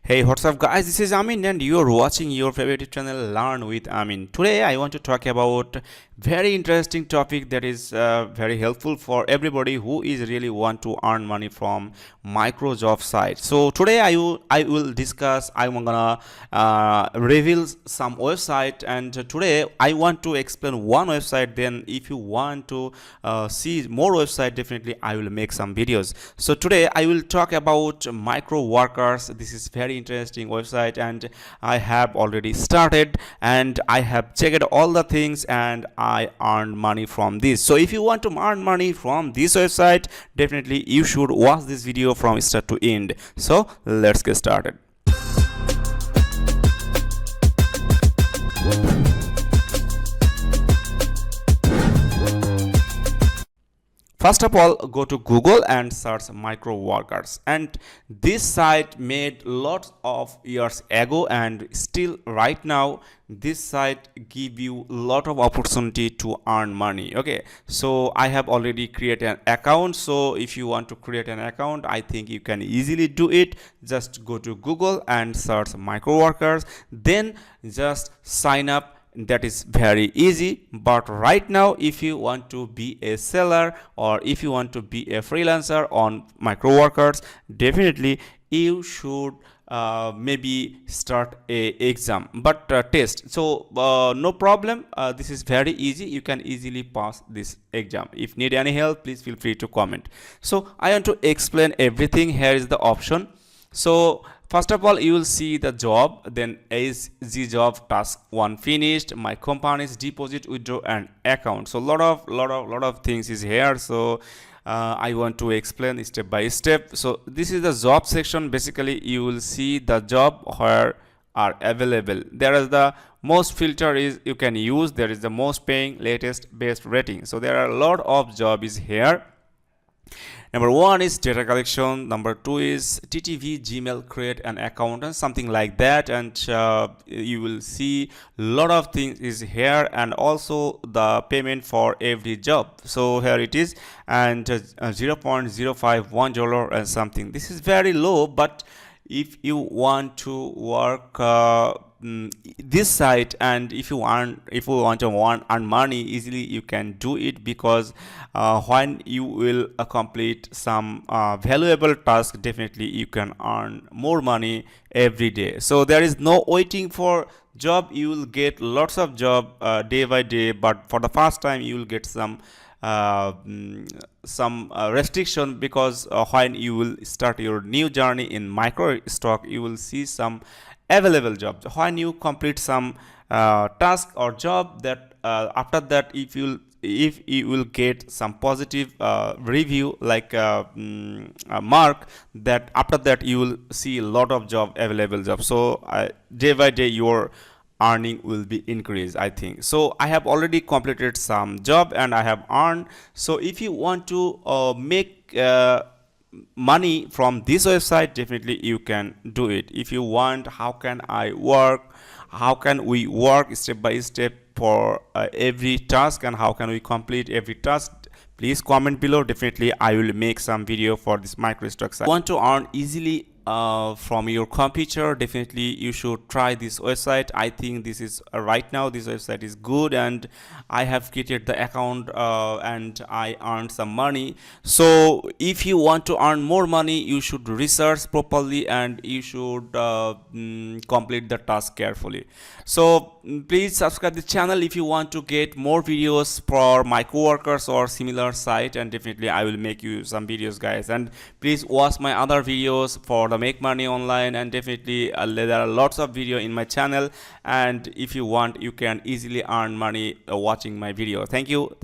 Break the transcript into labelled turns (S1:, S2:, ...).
S1: Hey, what's up, guys? This is Amin, and you're watching your favorite channel, Learn with Amin. Today, I want to talk about very interesting topic that is very helpful for everybody who is really want to earn money from micro job site. So today, I will discuss. I'm gonna reveal some website, and today I want to explain one website. Then, if you want to see more website, definitely I will make some videos. So today, I will talk about Microworkers. This is very interesting website, and I have already started, and I have checked all the things, and I earned money from this. So if you want to earn money from this website, definitely you should watch this video from start to end. So let's get started. First of all, go to Google and search Microworkers, and this site made lots of years ago, and still right now this site give you lot of opportunity to earn money. Okay, so I have already created an account. So if you want to create an account, I think you can easily do it. Just go to Google and search Microworkers, then just sign up. That is very easy. But right now, if you want to be a seller or if you want to be a freelancer on Microworkers, definitely you should maybe start a exam, but test. So no problem, this is very easy. You can easily pass this exam. If need any help, please feel free to comment. So I want to explain everything. Here is the option. So first of all, you will see the job, then is the job task 1 finished, my company's deposit, withdraw and account. So lot of things is here. So I want to explain step by step. So this is the job section. Basically you will see the job where are available. There is the most filter is you can use. There is the most paying, latest, best rating. So there are a lot of job is here. Number 1 is data collection. Number 2 is TTV, Gmail, create an account and something like that. And you will see a lot of things is here, and also the payment for every job. So here it is, and $0.051 and something. This is very low, but if you want to work this site, and if you want to earn money easily, you can do it, because when you will complete some valuable task, definitely you can earn more money every day. So there is no waiting for job. You will get lots of job day by day, but for the first time you will get some restriction, because when you will start your new journey in micro stock, you will see some available jobs. When you complete some task or job, that after that, if you will get some positive review, like a mark, that after that you will see a lot of job available jobs. So day by day your earning will be increased, I think. So I have already completed some job and I have earned. So if you want to make money from this website, definitely you can do it. If you want, how can I work, how can we work step by step for every task, and how can we complete every task, please comment below. Definitely I will make some video for this microstock site. Want to earn easily from your computer, definitely you should try this website. I think this is right now this website is good, and I have created the account and I earned some money. So if you want to earn more money, you should research properly, and you should complete the task carefully. So please subscribe the channel if you want to get more videos for Microworkers or similar site, and definitely I will make you some videos, guys. And please watch my other videos for the make money online, and definitely there are lots of video in my channel, and if you want, you can easily earn money watching my video. Thank you.